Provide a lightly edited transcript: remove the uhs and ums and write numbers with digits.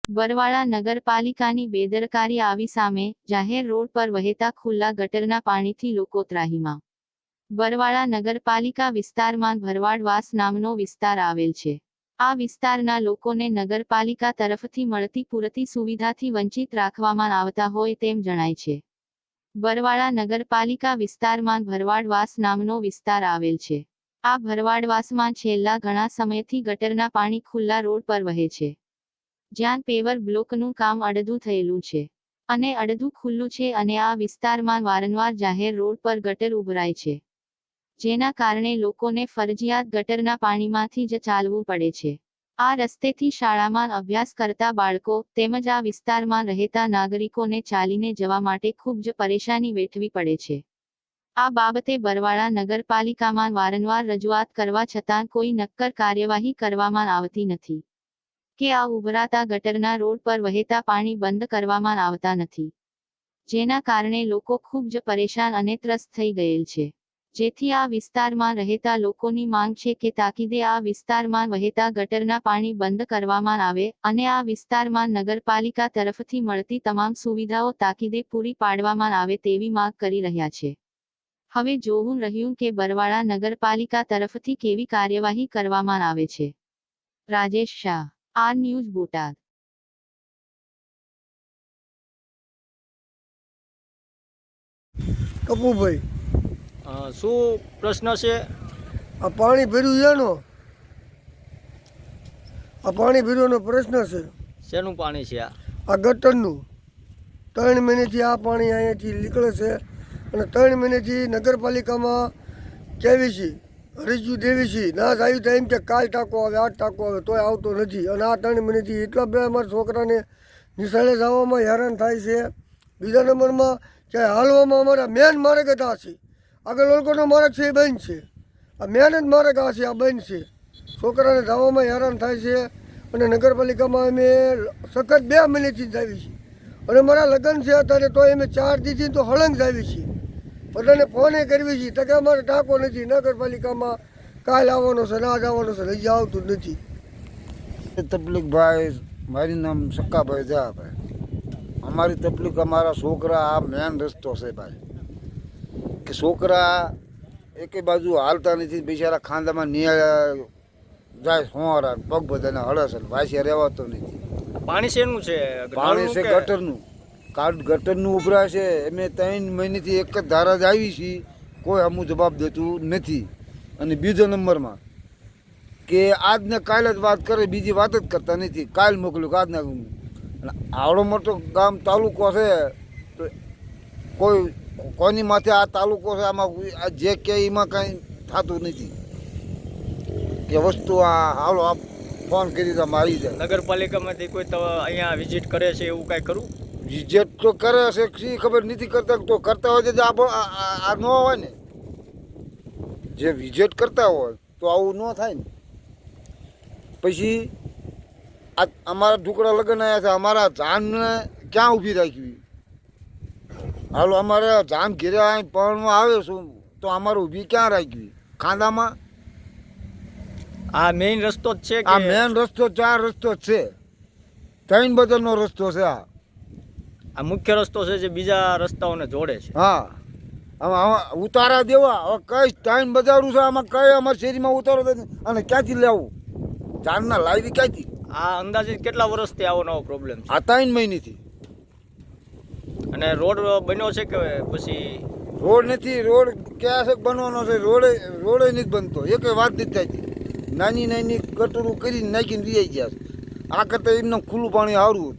બરવાળા નગરપાલિકાની બેદરકારી આવી સામે, જાહેર રોડ પર વહેતા ખુલ્લા ગટરના પાણીથી લોકો ત્રાહીમામ. બરવાળા નગરપાલિકા વિસ્તારમાં ભરવાડવાસ નામનો વિસ્તાર આવેલ છે. આ વિસ્તારના લોકોને નગરપાલિકા તરફથી મળતી પૂરતી સુવિધાથી વંચિત રાખવામાં આવતા હોય તેમ જણાય છે. બરવાળા નગરપાલિકા વિસ્તારમાં ભરવાડવાસ નામનો વિસ્તાર આવેલ છે. આ ભરવાડવાસમાં છેલ્લા ઘણા સમયથી ગટરના પાણી ખુલ્લા રોડ પર વહે છે. જ્યાં પેવર બ્લોકનું કામ અડધું થયેલું છે અને અડધું ખુલ્લું છે અને આ વિસ્તારમાં વારંવાર જાહેર રોડ પર ગટર ઉભરાય છે. જેના કારણે લોકોને ફરજિયાત ગટરના પાણીમાંથી જ ચાલવું પડે છે. આ રસ્તેથી શાળામાં અભ્યાસ કરતા બાળકો તેમજ આ વિસ્તારમાં રહેતા નાગરિકોને ચાલીને જવા માટે ખૂબ જ પરેશાની વેઠવી પડે છે. આ બાબતે બરવાળા નગરપાલિકામાં વારંવાર રજૂઆત કરવા છતાં કોઈ નક્કર કાર્યવાહી કરવામાં આવતી નથી કે આ ઉભરાતા ગટરના રોડ પર વહેતા પાણી બંધ કરવામાં આવતા નથી. જેના કારણે લોકો ખૂબ જ પરેશાન અને ત્રસ્ત થઈ ગયેલ છે. જેથી આ વિસ્તારમાં રહેતા લોકોની માંગ છે કે તાકીદે આ વિસ્તારમાં વહેતા ગટરના પાણી બંધ કરવામાં આવે અને આ વિસ્તારમાં નગરપાલિકા તરફથી મળતી તમામ સુવિધાઓ તાકીદે પૂરી પાડવામાં આવે તેવી માંગ કરી રહ્યા છે. હવે જોવું રહ્યું કે બરવાળા નગરપાલિકા તરફથી કેવી કાર્યવાહી કરવામાં આવે છે. Rajesh Shah, R news, Botad. કપુભાઈ, શું પ્રશ્ન છે? આ પાણી ભર્યું એનો આ પાણી ભર્યોનો પ્રશ્ન છે. શેનું પાણી છે આ? આ ગટરનું 3 મહિનેથી આ પાણી અહીંયાથી નીકળે છે અને 3 મહિનેથી નગરપાલિકામાં કહેવી છે, અરજીઓ દેવી છે, ના આવ્યું તો એમ કે કાલ ટાંકો આવે, આજ ટાંકો આવે, તોય આવતો નથી. અને આ 3 મહિનેથી એટલા બધા અમારા છોકરાને નિશાળે જવામાં હેરાન થાય છે. બીજા નંબરમાં કે હાલવામાં અમારા મેન માર્ગ જ આ છે. આગળ લોકોનો માર્ગ છે એ બંધ છે. આ મેન જ માર્ગ આ છે, આ બંધ છે. છોકરાને જવામાં હેરાન થાય છે અને નગરપાલિકામાં અમે સખત 2 મહિનેથી જ આવી છીએ અને મારા લગ્ન છે અત્યારે તો અમે 4 દીથી તો હળંગ જ આવી છીએ. બધાને ફોને કરવી છીએ તો કે અમારે ટાંકો નથી, નગરપાલિકામાં કાલ આવવાનો છે, ના જ આવવાનો છે, હજી આવતું નથી. તકલીફભાઈ, મારું નામ સક્કાભાઈ જહાભાઈ. અમારી તકલીફ અમારા છોકરા આ મેન રસ્તો છે ભાઈ, કે છોકરા એકે બાજુ હાલતા નથી, બિચારા ખાંદામાં નિહાળ જાય, હોરા પગ બધાને હળસ વાંચે રહેવાતો નથી. પાણી શેનું છે? પાણી છે ગટરનું. ગટરનું ઉભરાય છે. અમે 3 મહિનેથી એક જ ધારા જ આવી છીએ, કોઈ અમુક જવાબ દેતું નથી. અને બીજો નંબરમાં કે આજને કાલે જ વાત કરે, બીજી વાત જ કરતા નથી. કાલ મોકલ્યું કે આજના. અને આવડો મોટો ગામ તાલુકો છે તો કોઈની માથે આ તાલુકો છે, આમાં જે કે એમાં કાંઈ થતું નથી કે વસ્તુ આ હાલો આ ફોન કરી તો મારી જાય. નગરપાલિકામાંથી કોઈ તો અહીંયા વિઝિટ કરે છે એવું કાંઈ કરું? વિઝિટ તો કરે છે, શી ખબર નથી કરતા. તો કરતા હોય તો આ ન હોય ને, જે વિઝિટ કરતા હોય તો આવું ન થાય ને. પછી આ અમારા ઢુકડા લગ્ન આવ્યા છે, અમારા જાનને ક્યાં ઊભી રાખવી? હાલો અમારે જાન ઘેરે પવનમાં આવે શું તો અમારે ઊભી ક્યાં રાખવી? ખાંદામાં? આ મેઇન રસ્તો જ છે? આ મેન રસ્તો 4 રસ્તો જ છે, 3 બદલનો રસ્તો છે. આ મુખ્ય રસ્તો છે જે બીજા રસ્તાઓને જોડે છે. હા, આમાં ઉતારા દેવા. હવે કઈ ટાઈમ બજારું છે આમાં, કઈ અમારા શેરીમાં ઉતારો અને ક્યાંથી લેવું? જાનના લાવી ક્યાંથી? આ અંદાજિત કેટલા વર્ષથી આવો નવો પ્રોબ્લેમ છે? આ 3 મહિનેથી. અને રોડ બન્યો છે કે પછી? રોડ નથી. રોડ ક્યાં છે બનવાનો છે? રોડે નથી બનતો, એક વાત નથી થતી. નાની નાની ગટરો કરીને નાખીને વી ગયા છે. આ કરતાં એમને ખુલ્લું પાણી સારું હતું.